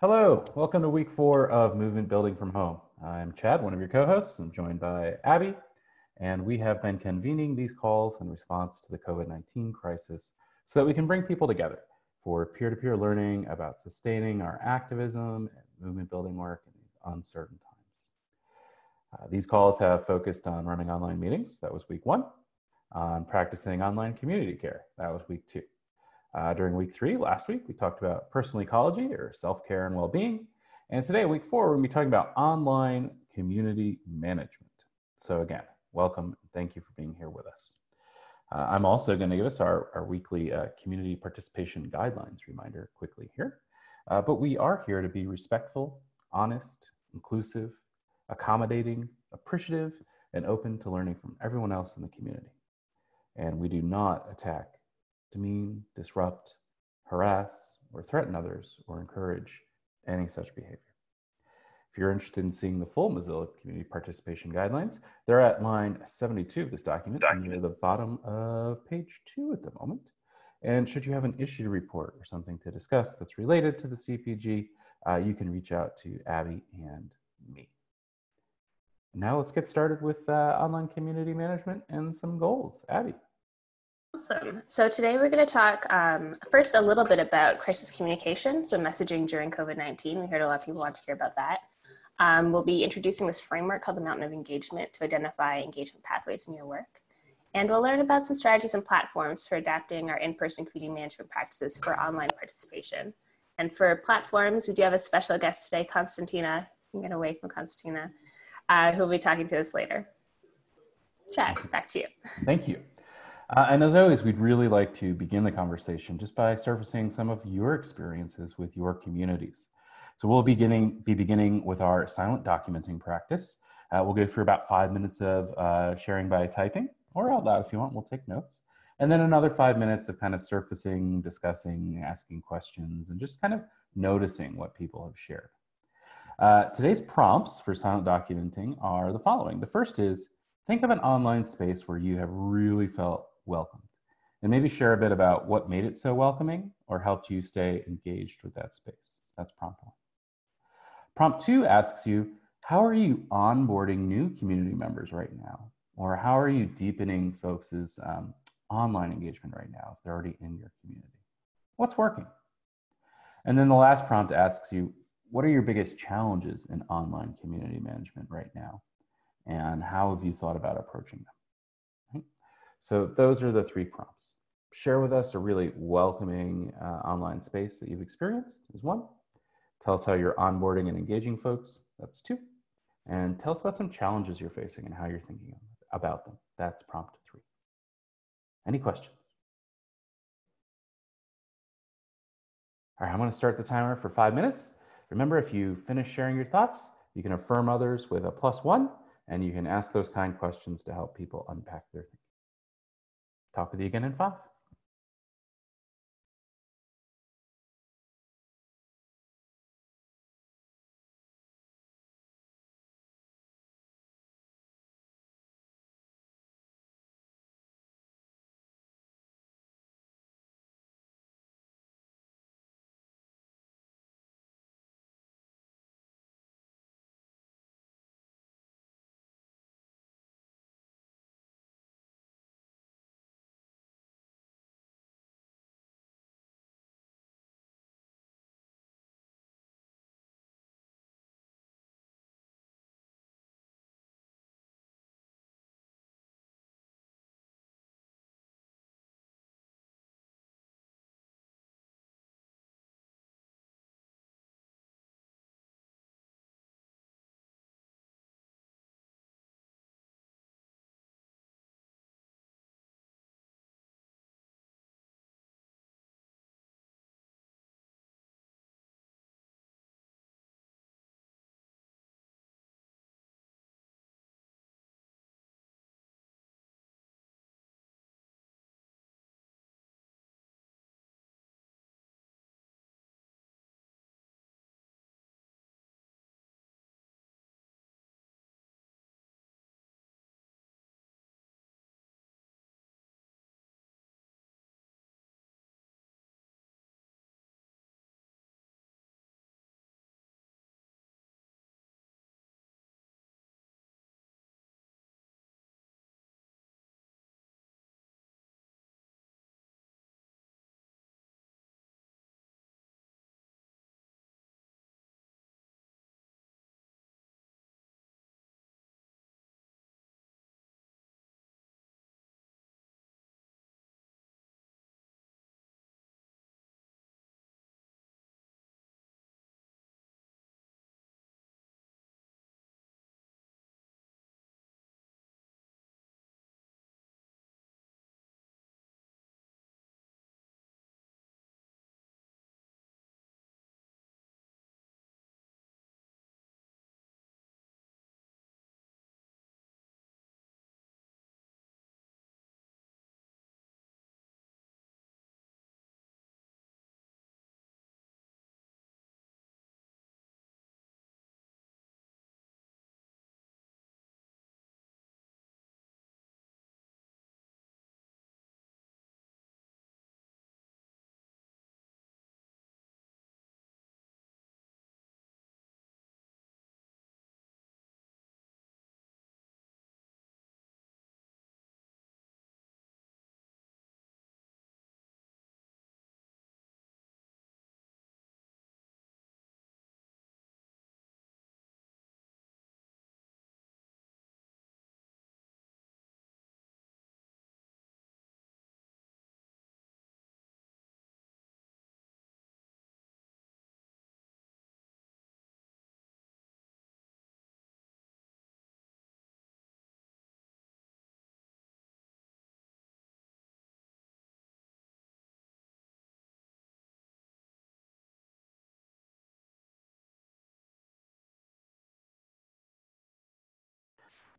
Hello, welcome to week 4 of Movement Building from Home. I'm Chad, one of your co-hosts. I'm joined by Abby, and we have been convening these calls in response to the COVID-19 crisis so that we can bring people together for peer-to-peer learning about sustaining our activism and movement building work in these uncertain times. These calls have focused on running online meetings. That was week 1. On practicing online community care. That was week 2. During week 3, last week, we talked about personal ecology or self-care and well-being. And today, week 4, we're going to be talking about online community management. So again, welcome. Thank you for being here with us. I'm also going to give us our weekly community participation guidelines reminder quickly here. But we are here to be respectful, honest, inclusive, accommodating, appreciative, and open to learning from everyone else in the community. And we do not attack, demean, disrupt, harass, or threaten others, or encourage any such behavior. If you're interested in seeing the full Mozilla Community Participation Guidelines, they're at line 72 of this document, near the bottom of page 2 at the moment. And should you have an issue to report or something to discuss that's related to the CPG, you can reach out to Abby and me. Now let's get started with online community management and some goals. Abby. Awesome. So today we're going to talk first a little bit about crisis communications and messaging during COVID-19. We heard a lot of people want to hear about that. We'll be introducing this framework called the Mountain of Engagement to identify engagement pathways in your work. And we'll learn about some strategies and platforms for adapting our in-person community management practices for online participation. And for platforms, we do have a special guest today, Constantina. I'm going to wait for Constantina, who will be talking to us later. Chad, back to you. Thank you. And as always, we'd really like to begin the conversation just by surfacing some of your experiences with your communities. So we'll be beginning with our silent documenting practice. We'll go through about 5 minutes of sharing by typing, or out loud if you want, we'll take notes. And then another 5 minutes of kind of surfacing, discussing, asking questions, and just kind of noticing what people have shared. Today's prompts for silent documenting are the following. The first is, think of an online space where you have really felt welcomed, and maybe share a bit about what made it so welcoming or helped you stay engaged with that space. That's prompt 1. Prompt 2 asks you, how are you onboarding new community members right now? Or how are you deepening folks' online engagement right now if they're already in your community? What's working? And then the last prompt asks you, what are your biggest challenges in online community management right now? And how have you thought about approaching them? Right? So those are the 3 prompts. Share with us a really welcoming online space that you've experienced is 1. Tell us how you're onboarding and engaging folks. That's 2. And tell us about some challenges you're facing and how you're thinking about them. That's prompt 3. Any questions? All right, I'm going to start the timer for 5 minutes. Remember, if you finish sharing your thoughts, you can affirm others with a +1, and you can ask those kind questions to help people unpack their thinking. Talk with you again in 5.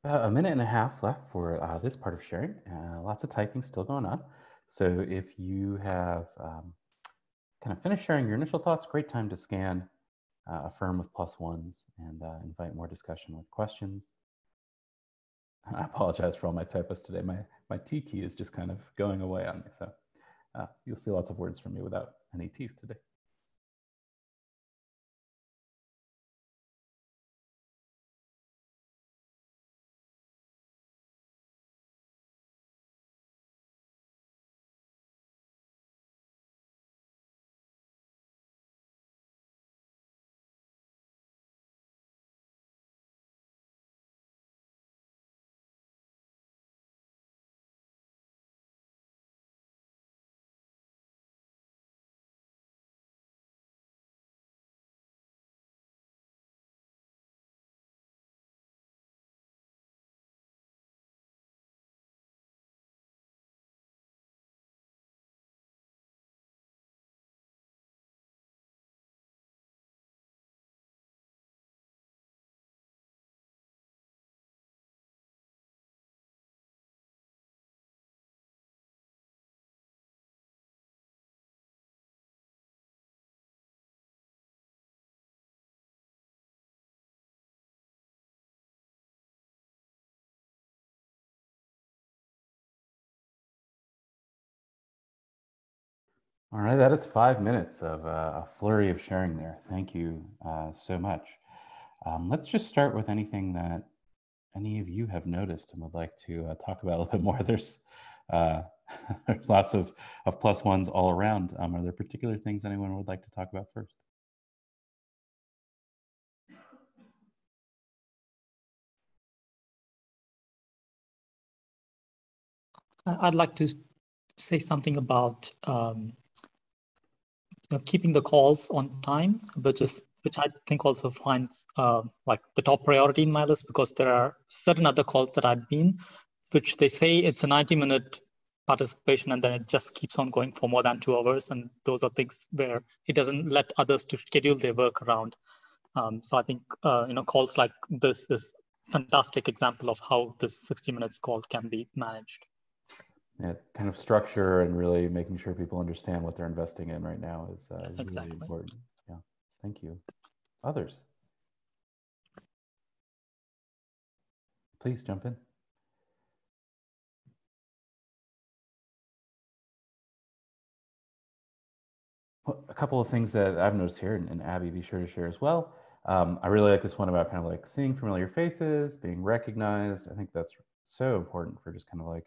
About a minute and a half left for this part of sharing. Lots of typing still going on. So if you have kind of finished sharing your initial thoughts, great time to scan, affirm with +1s, and invite more discussion with questions. I apologize for all my typos today. My T key is just kind of going away on me. So you'll see lots of words from me without any T's today. All right, that is 5 minutes of a flurry of sharing there. Thank you so much. Let's just start with anything that any of you have noticed and would like to talk about a little bit more. There's there's lots of +1s all around. Are there particular things anyone would like to talk about first? I'd like to say something about keeping the calls on time, which I think also finds like the top priority in my list, because there are certain other calls that I've been, which they say it's a 90-minute participation and then it just keeps on going for more than 2 hours. And those are things where it doesn't let others to schedule their work around. So I think calls like this is a fantastic example of how this 60 minutes call can be managed. Yeah, kind of structure and really making sure people understand what they're investing in right now is Exactly. really important. Yeah, thank you. Others? Please jump in. Well, a couple of things that I've noticed here, and Abby, be sure to share as well. I really like this one about kind of like seeing familiar faces, being recognized. I think that's so important for just kind of like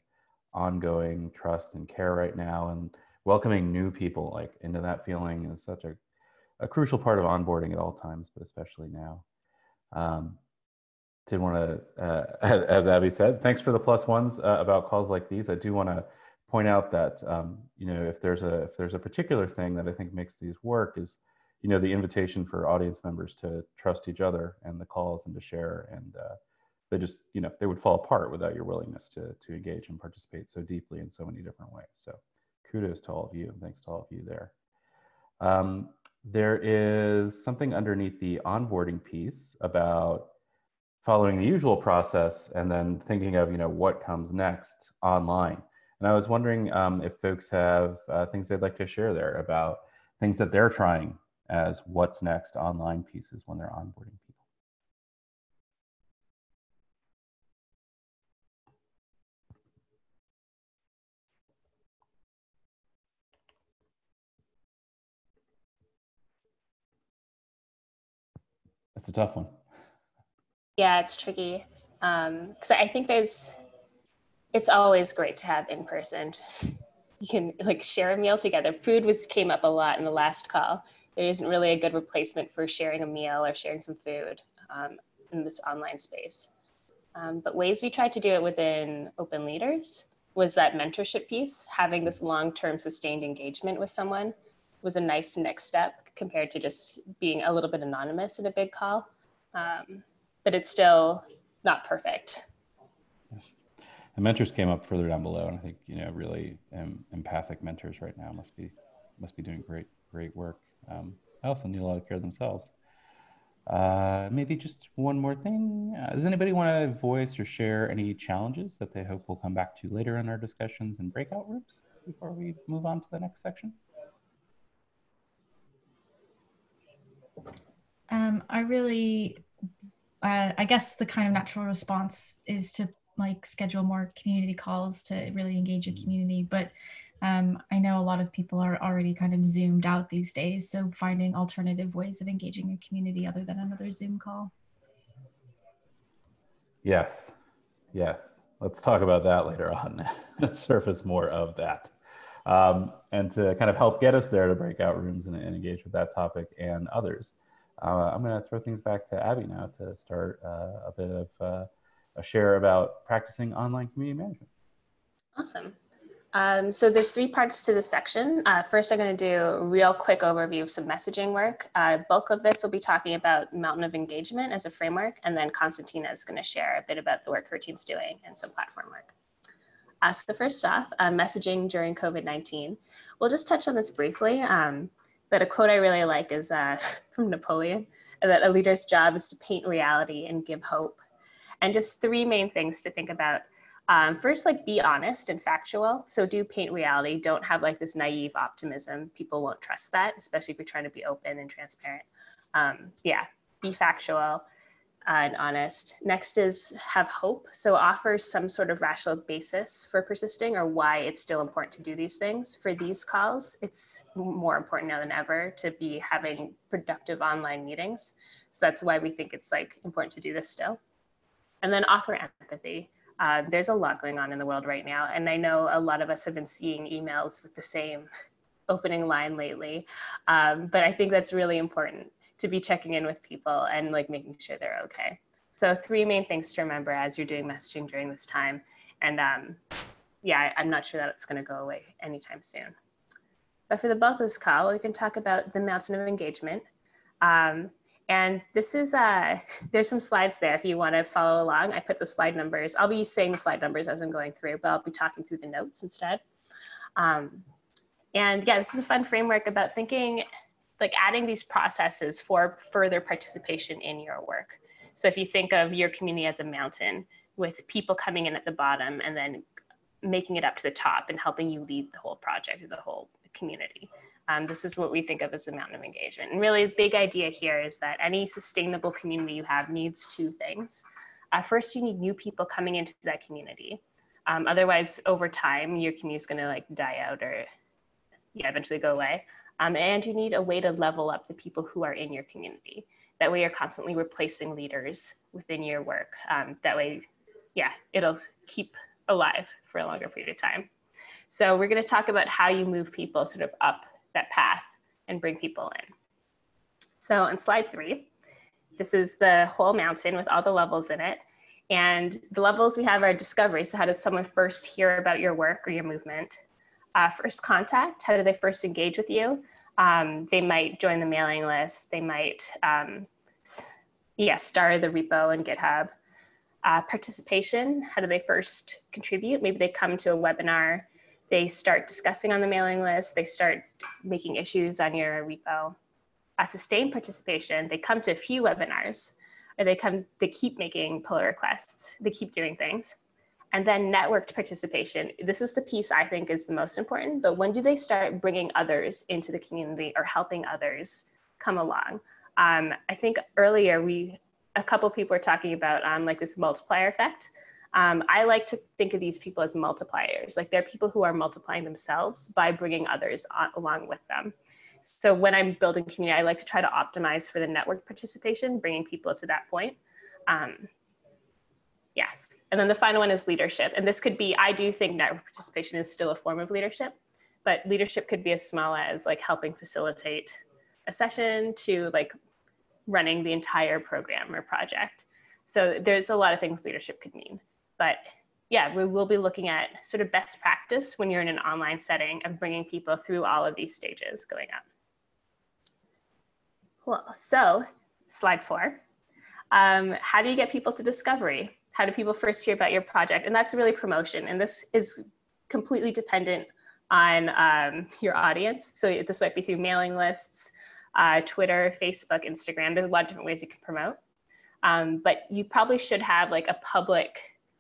ongoing trust and care right now, and welcoming new people like into that feeling is such a crucial part of onboarding at all times, but especially now. Did want to, as Abby said, thanks for the +1s about calls like these. I do want to point out that if there's a particular thing that I think makes these work is the invitation for audience members to trust each other and the calls and to share, and they just they would fall apart without your willingness to engage and participate so deeply in so many different ways. So kudos to all of you, and thanks to all of you there. There is something underneath the onboarding piece about following the usual process and then thinking of what comes next online. And I was wondering if folks have things they'd like to share there about things that they're trying as what's next online pieces when they're onboarding people. That's a tough one. Yeah, it's tricky. Because I think it's always great to have in person. You can like share a meal together. Food came up a lot in the last call. There isn't really a good replacement for sharing a meal or sharing some food in this online space. But ways we tried to do it within Open Leaders was that mentorship piece. Having this long-term sustained engagement with someone was a nice next step compared to just being a little bit anonymous in a big call. But it's still not perfect. The mentors came up further down below, and I think really empathic mentors right now must be doing great work. I also need a lot of care themselves. Maybe just one more thing. Does anybody want to voice or share any challenges that they hope we'll come back to later in our discussions and breakout rooms before we move on to the next section? I guess the kind of natural response is to like schedule more community calls to really engage a community. But I know a lot of people are already kind of zoomed out these days. So finding alternative ways of engaging a community other than another Zoom call. Yes, yes. Let's talk about that later on. Surface more of that. And to kind of help get us there to breakout rooms and engage with that topic and others, I'm going to throw things back to Abby now to start a bit of a share about practicing online community management. Awesome. So there's 3 parts to this section. First, I'm going to do a real quick overview of some messaging work. Bulk of this will be talking about Mountain of Engagement as a framework, and then Constantina is going to share a bit about the work her team's doing and some platform work. So first off, messaging during COVID-19. We'll just touch on this briefly, but a quote I really like is from Napoleon, that a leader's job is to paint reality and give hope. And just 3 main things to think about. First, like be honest and factual. So do paint reality. Don't have like this naive optimism. People won't trust that, especially if you're trying to be open and transparent. Yeah, be factual and honest. Next is have hope. So offer some sort of rational basis for persisting or why it's still important to do these things. For these calls, it's more important now than ever to be having productive online meetings. So that's why we think it's like important to do this still. And then offer empathy. There's a lot going on in the world right now. And I know a lot of us have been seeing emails with the same opening line lately. But I think that's really important to be checking in with people and like making sure they're okay. So 3 main things to remember as you're doing messaging during this time. And yeah, I'm not sure that it's gonna go away anytime soon. But for the bulk of this call, we can talk about the Mountain of Engagement. And this is, there's some slides there if you want to follow along. I put the slide numbers. I'll be saying the slide numbers as I'm going through, but I'll be talking through the notes instead. And yeah, this is a fun framework about thinking, like adding these processes for further participation in your work. So if you think of your community as a mountain with people coming in at the bottom and then making it up to the top and helping you lead the whole project or the whole community. This is what we think of as a mountain of engagement. And really the big idea here is that any sustainable community you have needs 2 things. First, you need new people coming into that community. Otherwise, over time, your community is gonna like die out or eventually go away. And you need a way to level up the people who are in your community. That way you're constantly replacing leaders within your work. That way, it'll keep alive for a longer period of time. So we're gonna talk about how you move people sort of up that path and bring people in. So on slide 3, this is the whole mountain with all the levels in it. And the levels we have are discovery. So how does someone first hear about your work or your movement? First contact, how do they first engage with you? They might join the mailing list. They might, star the repo and GitHub. Participation, how do they first contribute? Maybe they come to a webinar. They start discussing on the mailing list. They start making issues on your repo. Sustained participation, they come to a few webinars, or they keep making pull requests. They keep doing things. And then networked participation. This is the piece I think is the most important, but when do they start bringing others into the community or helping others come along? I think earlier a couple people were talking about like this multiplier effect. I like to think of these people as multipliers. Like they're people who are multiplying themselves by bringing others along with them. So when I'm building community, I like to try to optimize for the network participation, bringing people to that point. Yes. And then the final one is leadership. And this could be, I do think network participation is still a form of leadership, but leadership could be as small as like helping facilitate a session to like running the entire program or project. So there's a lot of things leadership could mean. But yeah, we will be looking at sort of best practice when you're in an online setting of bringing people through all of these stages going up. Well, so slide 4. How do you get people to discovery? How do people first hear about your project? And that's really promotion. And this is completely dependent on your audience. So this might be through mailing lists. Twitter, Facebook, Instagram. There's a lot of different ways you can promote. But you probably should have like a public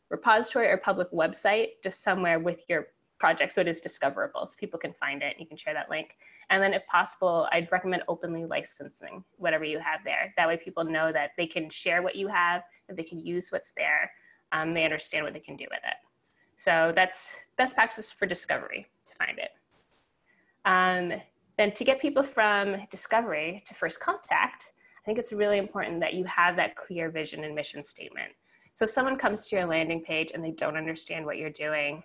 repository or public website just somewhere with your project so it is discoverable, so people can find it and you can share that link. And then if possible, I'd recommend openly licensing whatever you have there. That way people know that they can share what you have, that they can use what's there, they understand what they can do with it. So that's best practice for discovery, to find it. Then to get people from discovery to first contact, I think it's really important that you have that clear vision and mission statement. So if someone comes to your landing page and they don't understand what you're doing,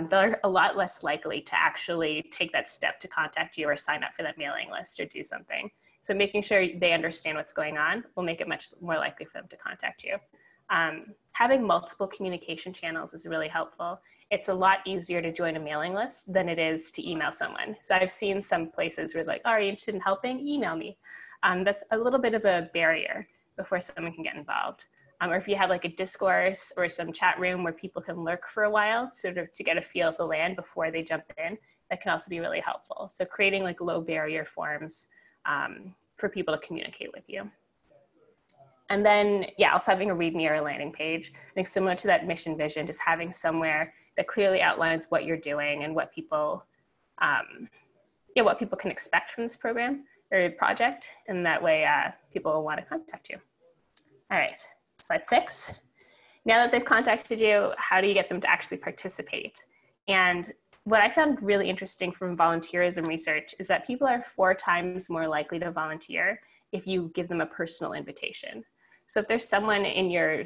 they're a lot less likely to actually take that step to contact you or sign up for that mailing list or do something. So making sure they understand what's going on will make it much more likely for them to contact you. Having multiple communication channels is really helpful. It's a lot easier to join a mailing list than it is to email someone. So I've seen some places where like, oh, are you interested in helping? Email me. That's a little bit of a barrier before someone can get involved. Or if you have like a Discourse or some chat room where people can lurk for a while, sort of to get a feel of the land before they jump in, that can also be really helpful. So creating like low barrier forms for people to communicate with you. And then, yeah, also having a README or a landing page. I think similar to that mission vision, just having somewhere that clearly outlines what you're doing and what people, what people can expect from this program or project. And that way people will want to contact you. All right. Slide 6. Now that they've contacted you, how do you get them to actually participate? And what I found really interesting from volunteerism research is that people are 4 times more likely to volunteer if you give them a personal invitation. So if there's someone in your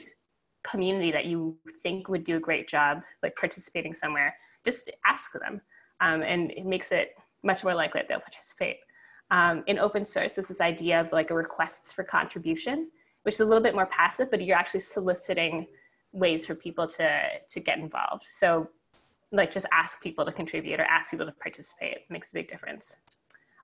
community that you think would do a great job, like participating somewhere, just ask them. And it makes it much more likely that they'll participate. In open source, there's this idea of like a requests for contribution, which is a little bit more passive, but you're actually soliciting ways for people to get involved. So like just ask people to contribute or ask people to participate. It makes a big difference.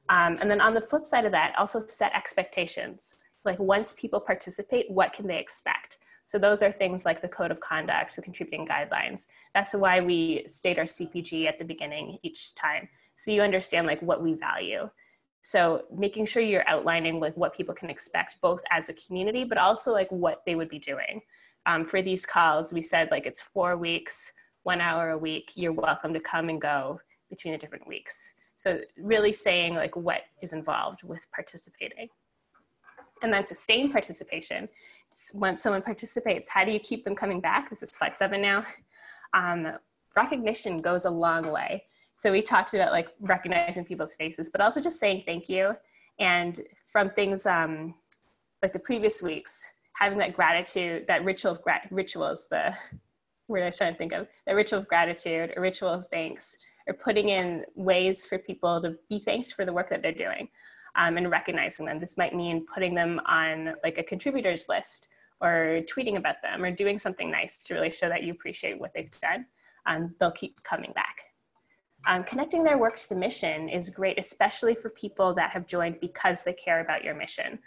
And then on the flip side of that, also set expectations. Like once people participate, what can they expect? So those are things like the code of conduct, the contributing guidelines. That's why we state our CPG at the beginning each time. So you understand like what we value. So making sure you're outlining like what people can expect both as a community, but also like what they would be doing. For these calls, we said like it's 4 weeks, 1 hour a week. You're welcome to come and go between the different weeks. So really saying like what is involved with participating. And then sustained participation. Once someone participates, how do you keep them coming back? This is slide 7 now. Recognition goes a long way. So we talked about like recognizing people's faces, but also just saying thank you. And from things like the previous weeks, having that gratitude, that ritual is the word I was trying to think of, that ritual of gratitude, a ritual of thanks, or putting in ways for people to be thanked for the work that they're doing and recognizing them. This might mean putting them on like a contributors list or tweeting about them or doing something nice to really show that you appreciate what they've done. They'll keep coming back. Connecting their work to the mission is great, especially for people that have joined because they care about your mission.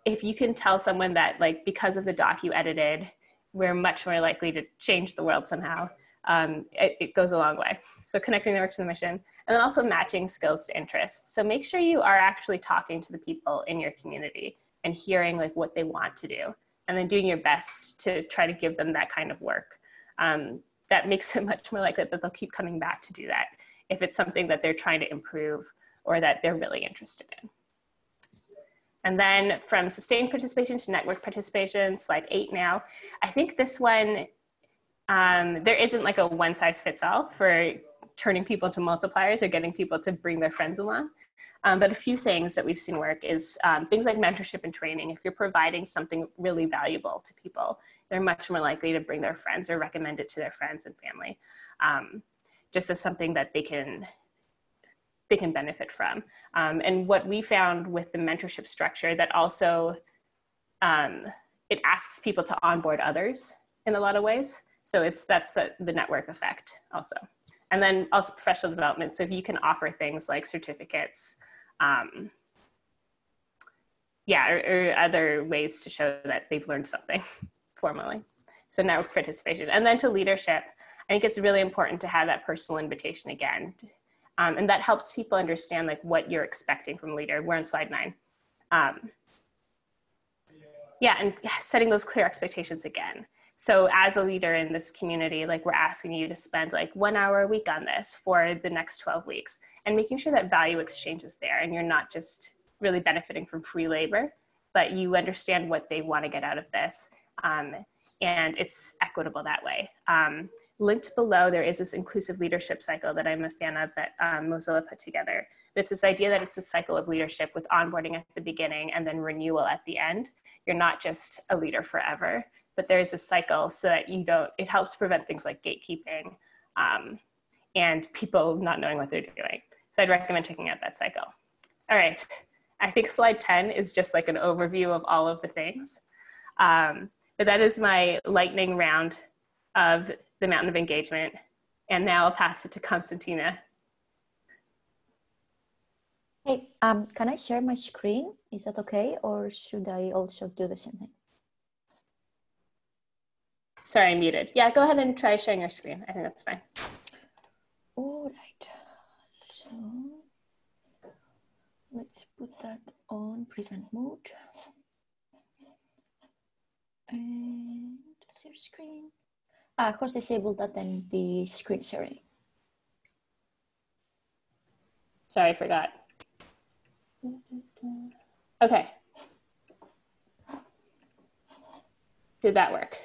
If you can tell someone that like, because of the doc you edited, we're much more likely to change the world somehow, it goes a long way. So connecting their work to the mission, and then also matching skills to interests. So make sure you are actually talking to the people in your community and hearing like what they want to do, and then doing your best to try to give them that kind of work. That makes it much more likely that they'll keep coming back to do that if it's something that they're trying to improve or that they're really interested in. And then from sustained participation to network participation, slide 8 now. I think this one, there isn't like a one size fits all for turning people to multipliers or getting people to bring their friends along. But a few things that we've seen work is things like mentorship and training. If you're providing something really valuable to people, they're much more likely to bring their friends or recommend it to their friends and family, just as something that they can benefit from. And what we found with the mentorship structure, that also it asks people to onboard others in a lot of ways. So that's the network effect also. And then also professional development. So if you can offer things like certificates, or other ways to show that they've learned something formally. So network participation. And then to leadership, I think it's really important to have that personal invitation again. And that helps people understand like what you're expecting from a leader. We're on slide 9. Yeah, and setting those clear expectations again. So as a leader in this community, like we're asking you to spend like 1 hour a week on this for the next 12 weeks and making sure that value exchange is there and you're not just really benefiting from free labor, but you understand what they want to get out of this. And it's equitable that way. Linked below, there is this inclusive leadership cycle that I'm a fan of that Mozilla put together. It's this idea that it's a cycle of leadership with onboarding at the beginning and then renewal at the end. You're not just a leader forever, but there is a cycle so that you don't, it helps prevent things like gatekeeping and people not knowing what they're doing. So I'd recommend checking out that cycle. All right, I think slide 10 is just like an overview of all of the things. But that is my lightning round of the Mountain of Engagement. And now I'll pass it to Konstantina. Hey, can I share my screen? Is that okay? Or should I also do the same thing? Sorry, I'm muted. Yeah, go ahead and try sharing your screen. I think that's fine. All right. So let's put that on present mode. And share screen. Who's disabled that then the screen sharing? Sorry, I forgot. Okay. Did that work?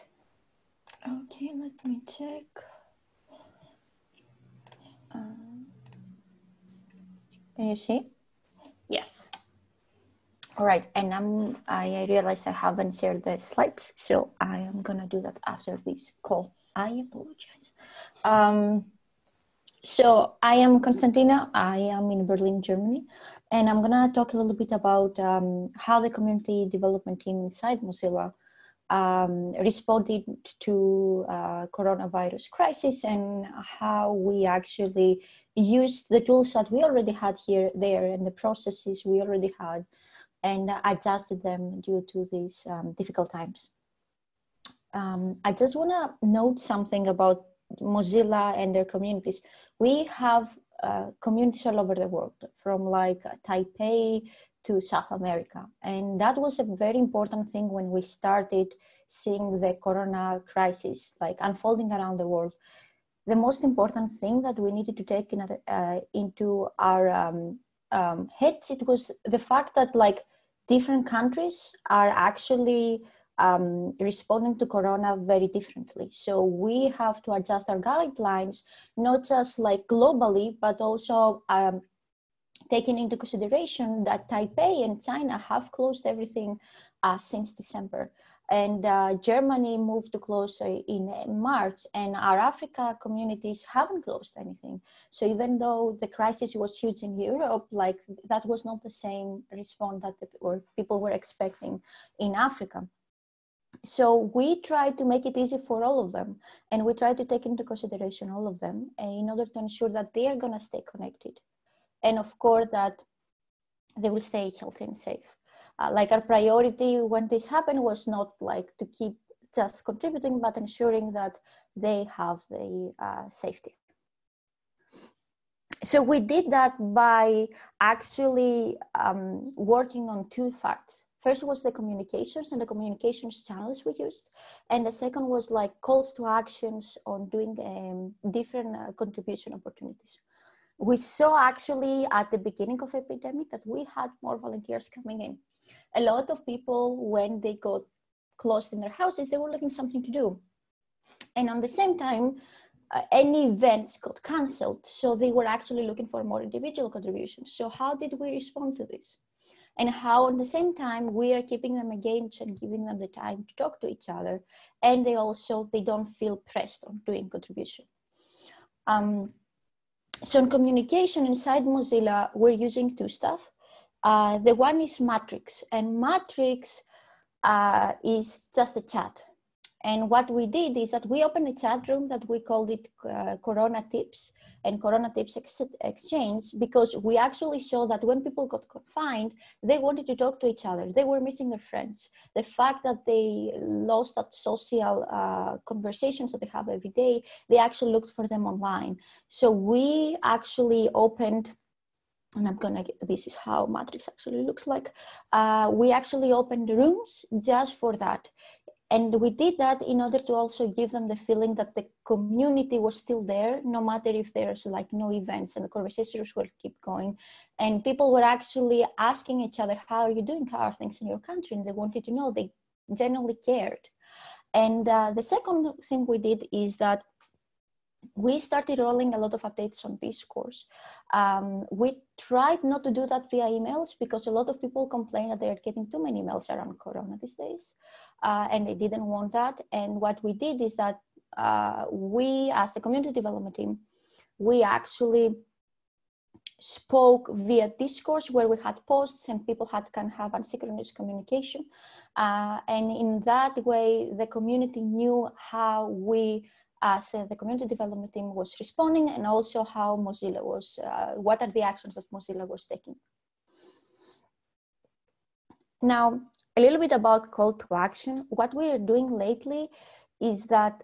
Okay, let me check. Can you see? Yes. All right, and I realized I haven't shared the slides, so I am gonna do that after this call. I apologize. So I am Konstantina. I am in Berlin, Germany, and I'm gonna talk a little bit about how the community development team inside Mozilla responded to coronavirus crisis and how we actually used the tools that we already had there, and the processes we already had, and adjusted them due to these difficult times. I just want to note something about Mozilla and their communities. We have communities all over the world, from like Taipei to South America. And that was a very important thing when we started seeing the corona crisis like unfolding around the world. The most important thing that we needed to take into our heads, it was the fact that like different countries are actually responding to corona very differently. So we have to adjust our guidelines, not just like globally, but also taking into consideration that Taipei and China have closed everything since December. And Germany moved to close in March, and our Africa communities haven't closed anything. So even though the crisis was huge in Europe, like that was not the same response that people were expecting in Africa. So we try to make it easy for all of them, and we try to take into consideration all of them in order to ensure that they are going to stay connected, and of course that they will stay healthy and safe. Like our priority when this happened was not like to keep just contributing, but ensuring that they have the safety. So we did that by actually working on two facts. First was the communications and the communications channels we used. And the second was like calls to actions on doing different contribution opportunities. We saw actually at the beginning of the epidemic that we had more volunteers coming in. A lot of people, when they got closed in their houses, they were looking something to do. And at the same time, any events got canceled. So they were actually looking for more individual contributions. So how did we respond to this? And how at the same time, we are keeping them engaged and giving them the time to talk to each other. And they don't feel pressed on doing contribution. So in communication inside Mozilla, we're using two stuff. The one is Matrix, and Matrix is just a chat. And what we did is that we opened a chat room that we called it Corona Tips and Corona Tips Exchange, because we actually saw that when people got confined, they wanted to talk to each other. They were missing their friends. The fact that they lost that social conversations that they have every day, they actually looked for them online. So we actually opened, and this is how Matrix actually looks like. We actually opened the rooms just for that. And we did that in order to also give them the feeling that the community was still there, no matter if there's like no events, and the conversations will keep going. And people were actually asking each other, how are you doing? How are things in your country? And they wanted to know, they genuinely cared. And the second thing we did is that we started rolling a lot of updates on Discourse. We tried not to do that via emails, because a lot of people complain that they're getting too many emails around Corona these days, and they didn't want that. And what we did is that we, as the community development team, we actually spoke via Discourse, where we had posts and people can have asynchronous communication. And in that way, the community knew how we, as the community development team, was responding, and also how Mozilla was, what are the actions that Mozilla was taking. Now, a little bit about call to action. What we are doing lately is that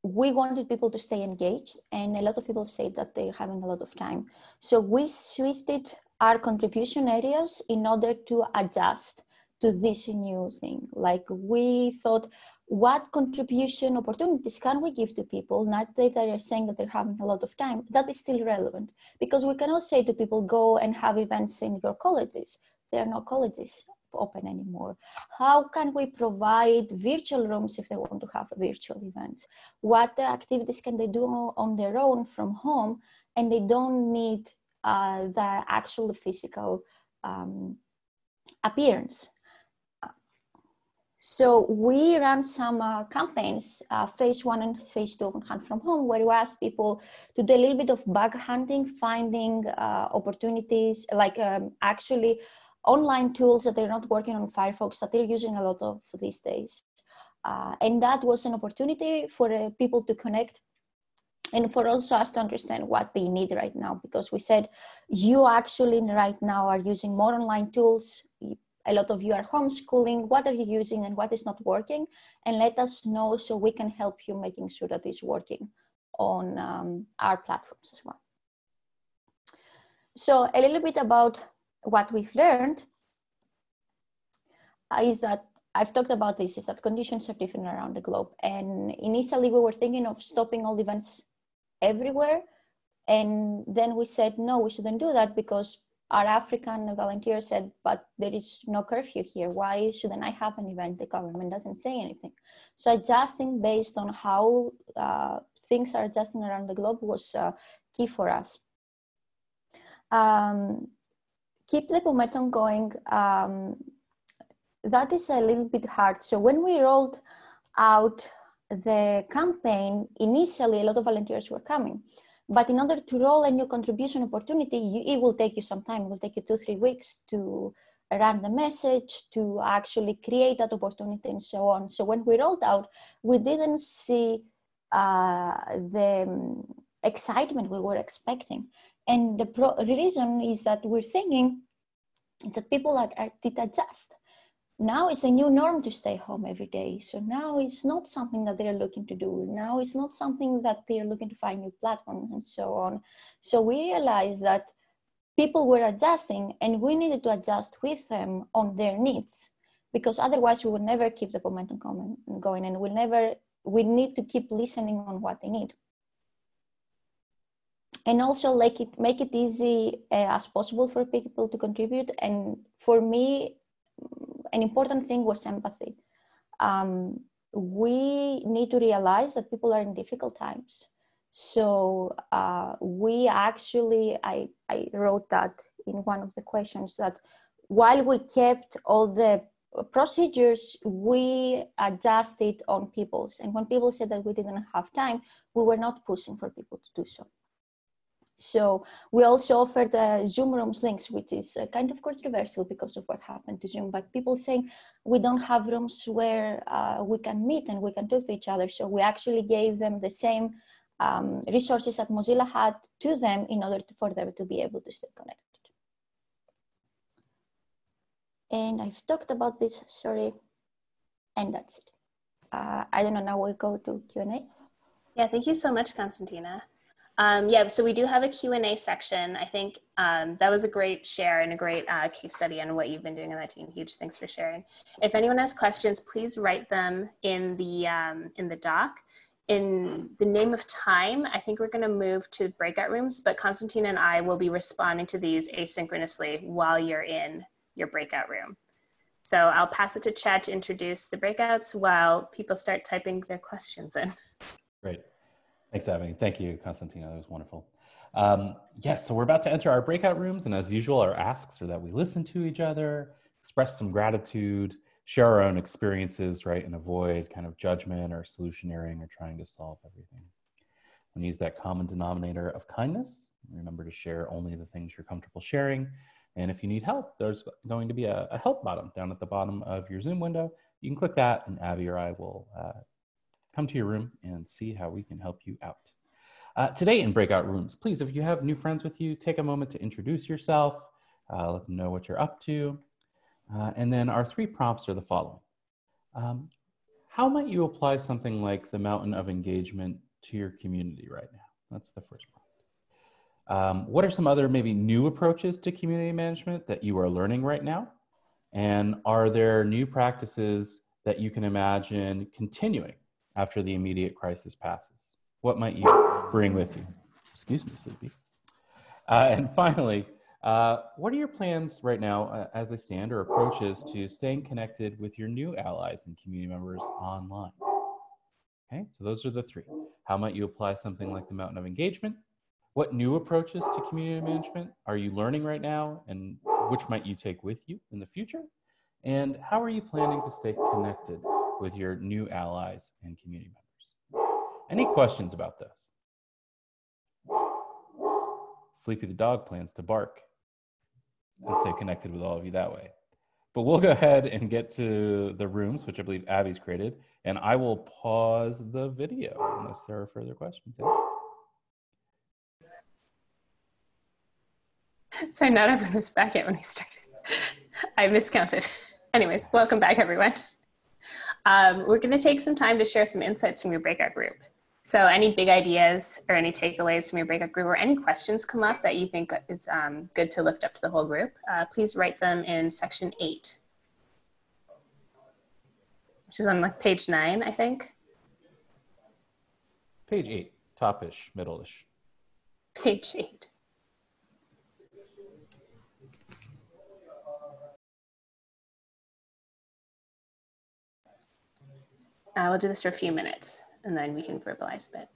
we wanted people to stay engaged, and a lot of people say that they're having a lot of time. So we shifted our contribution areas in order to adjust to this new thing. Like, we thought, what contribution opportunities can we give to people? Not that they're saying that they're having a lot of time, that is still relevant, because we cannot say to people, go and have events in your colleges. There are no colleges open anymore. How can we provide virtual rooms if they want to have virtual events? What activities can they do on their own from home, and they don't need the actual physical appearance? So we ran some campaigns, phase 1 and phase 2 on Hunt from Home, where we asked people to do a little bit of bug hunting, finding opportunities, like actually online tools that they're not working on Firefox, that they're using a lot of these days. And that was an opportunity for people to connect, and for also us to understand what they need right now, because we said, you actually right now are using more online tools. A lot of you are homeschooling. What are you using and what is not working? And let us know so we can help you making sure that it's working on our platforms as well. So a little bit about what we've learned is that, I've talked about this, is that conditions are different around the globe. And initially we were thinking of stopping all events everywhere. And then we said, no, we shouldn't do that, because our African volunteer said, but there is no curfew here. Why shouldn't I have an event? The government doesn't say anything. So adjusting based on how things are adjusting around the globe was key for us. Keep the momentum going. That is a little bit hard. So when we rolled out the campaign, initially a lot of volunteers were coming. But in order to roll a new contribution opportunity, it will take you some time. It will take you 2-3 weeks to run the message, to actually create that opportunity, and so on. So when we rolled out, we didn't see the excitement we were expecting. And the reason is that we're thinking that people did adjust. Now it's a new norm to stay home every day. So now it's not something that they're looking to do. Now it's not something that they're looking to find new platforms and so on. So we realized that people were adjusting, and we needed to adjust with them on their needs, because otherwise we would never keep the momentum going, and we need to keep listening on what they need. And also make it easy as possible for people to contribute. And for me, an important thing was empathy. We need to realize that people are in difficult times. So we actually, I wrote that in one of the questions, that while we kept all the procedures, we adjusted on people's. And when people said that we didn't have time, we were not pushing for people to do so. So we also offer the Zoom rooms links, which is kind of controversial because of what happened to Zoom, but people saying we don't have rooms where we can meet and we can talk to each other. So we actually gave them the same resources that Mozilla had to them in order for them to be able to stay connected. And I've talked about this, sorry, and that's it. I don't know, now we go to Q&A. Yeah, thank you so much, Constantina. Yeah, so we do have a Q&A section. I think that was a great share and a great case study on what you've been doing on that team. Huge thanks for sharing. If anyone has questions, please write them in the doc. In the name of time, I think we're going to move to breakout rooms, but Constantina and I will be responding to these asynchronously while you're in your breakout room. So I'll pass it to Chad to introduce the breakouts while people start typing their questions in. Great. Thanks, Abby. Thank you, Constantina. That was wonderful. Yes, so we're about to enter our breakout rooms. And as usual, our asks are that we listen to each other, express some gratitude, share our own experiences, right? And avoid kind of judgment or solutioneering or trying to solve everything. And use that common denominator of kindness. Remember to share only the things you're comfortable sharing. And if you need help, there's going to be a help button down at the bottom of your Zoom window. You can click that and Abby or I will come to your room and see how we can help you out. Today in breakout rooms, please, if you have new friends with you, take a moment to introduce yourself, let them know what you're up to. And then our 3 prompts are the following. How might you apply something like the mountain of engagement to your community right now? That's the first prompt. What are some other maybe new approaches to community management that you are learning right now? And are there new practices that you can imagine continuing after the immediate crisis passes? What might you bring with you? Excuse me, Sleepy. And finally, what are your plans right now as they stand or approaches to staying connected with your new allies and community members online? Okay, so those are the 3. How might you apply something like the mountain of engagement? What new approaches to community management are you learning right now and which might you take with you in the future? And how are you planning to stay connected with your new allies and community members? Any questions about this? Sleepy the dog plans to bark and stay connected with all of you that way. But we'll go ahead and get to the rooms, which I believe Abby's created, and I will pause the video unless there are further questions. Sorry, not everyone was back yet when we started. I miscounted. Anyways, welcome back, everyone. We're going to take some time to share some insights from your breakout group. So any big ideas or any takeaways from your breakout group or any questions come up that you think is good to lift up to the whole group, please write them in section 8, which is on like page 9, I think. Page 8, top-ish, middle-ish. Page 8. We'll do this for a few minutes and then we can verbalize a bit.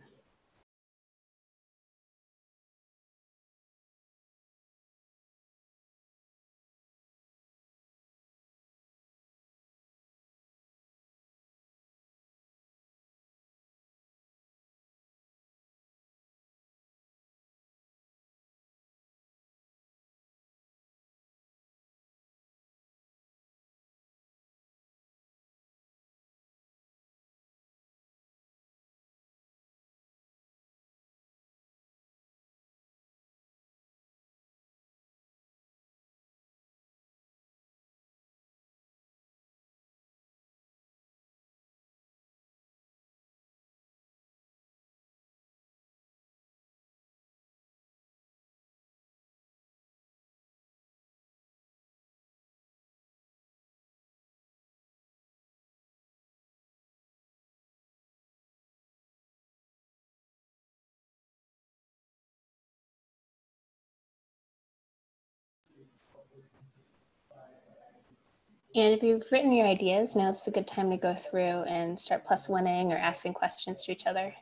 And if you've written your ideas, now is a good time to go through and start +1ing or asking questions to each other.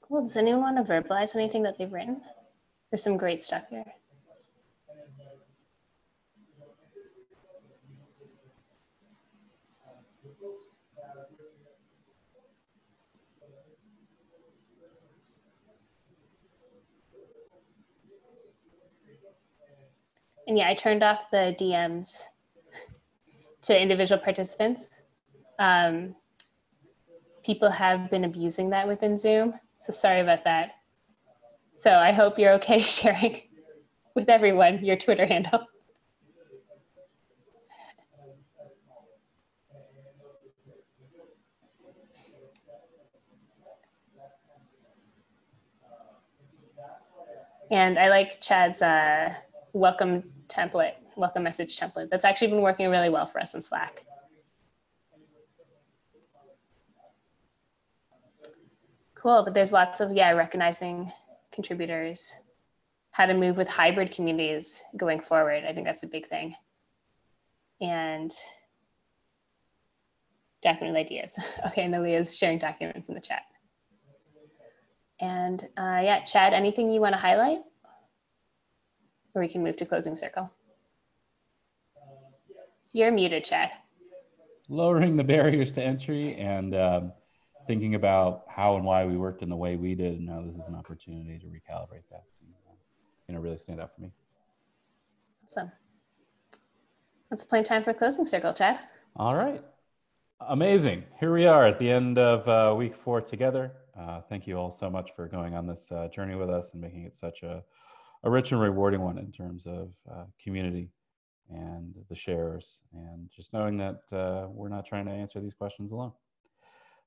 Cool. Does anyone want to verbalize anything that they've written? There's some great stuff here. And yeah, I turned off the DMs to individual participants. People have been abusing that within Zoom, so sorry about that. So I hope you're okay sharing with everyone your Twitter handle. And I like Chad's welcome message template. That's actually been working really well for us in Slack. Cool, but there's lots of, recognizing contributors, how to move with hybrid communities going forward. I think that's a big thing. And document ideas. Okay, Nalia's sharing documents in the chat. And Chad, anything you want to highlight? Or we can move to closing circle. You're muted, Chad. Lowering the barriers to entry and thinking about how and why we worked in the way we did. And now this is an opportunity to recalibrate that. And, really stand out for me. Awesome. Let's plan time for closing circle, Chad. All right. Amazing. Here we are at the end of week 4 together. Thank you all so much for going on this journey with us and making it such a rich and rewarding one in terms of community and the shares, and just knowing that we're not trying to answer these questions alone.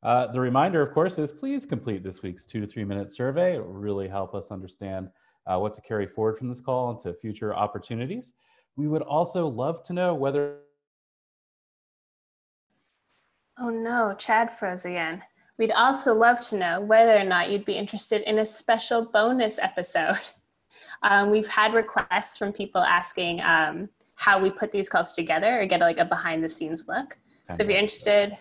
The reminder, of course, is please complete this week's 2 to 3 minute survey. It will really help us understand what to carry forward from this call into future opportunities. We would also love to know whether... Oh no, Chad froze again. We'd also love to know whether or not you'd be interested in a special bonus episode. We've had requests from people asking how we put these calls together or get like a behind the scenes look. So if you're interested,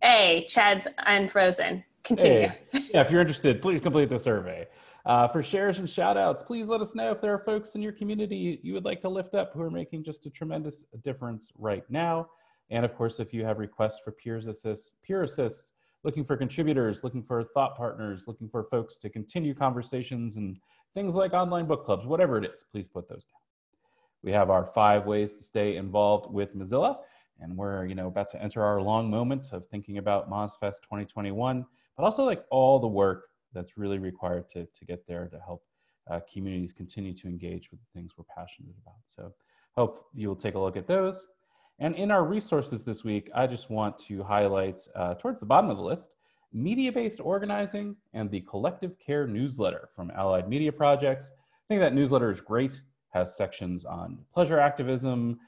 hey, Chad's unfrozen. Continue. Hey. Yeah, if you're interested, please complete the survey. For shares and shout outs, please let us know if there are folks in your community you would like to lift up who are making just a tremendous difference right now. And of course, if you have requests for peer assists, looking for contributors, looking for thought partners, looking for folks to continue conversations and things like online book clubs, whatever it is, please put those down. We have our 5 ways to stay involved with Mozilla, and we're about to enter our long moment of thinking about MozFest 2021, but also like all the work that's really required to get there to help communities continue to engage with the things we're passionate about. So hope you'll take a look at those. And in our resources this week, I just want to highlight towards the bottom of the list, media-based organizing and the Collective Care newsletter from Allied Media Projects. I think that newsletter is great, has sections on pleasure activism,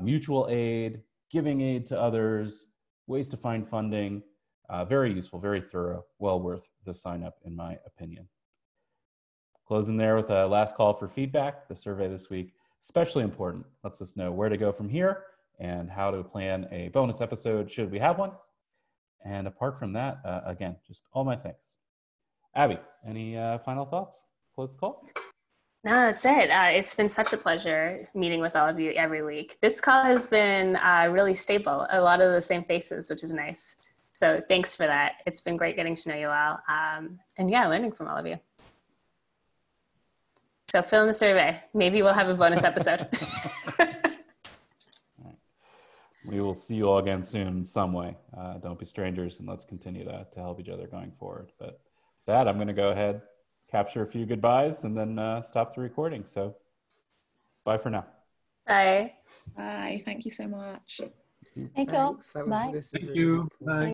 mutual aid, giving aid to others, ways to find funding. Very useful, very thorough, well worth the sign up in my opinion. Closing there with a last call for feedback. The survey this week, especially important, lets us know where to go from here and how to plan a bonus episode should we have one. And apart from that, again, just all my thanks. Abby, any final thoughts? Close the call? No, that's it. It's been such a pleasure meeting with all of you every week. This call has been really stable, a lot of the same faces, which is nice. So thanks for that. It's been great getting to know you all. And yeah, learning from all of you. So fill in the survey. Maybe we'll have a bonus episode. We will see you all again soon in some way. Don't be strangers, and let's continue to help each other going forward. But with that, I'm going to go ahead, capture a few goodbyes, and then stop the recording. So bye for now. Bye. Bye. Thank you so much. Thank you all. Thank Bye. you. Thank you. Bye.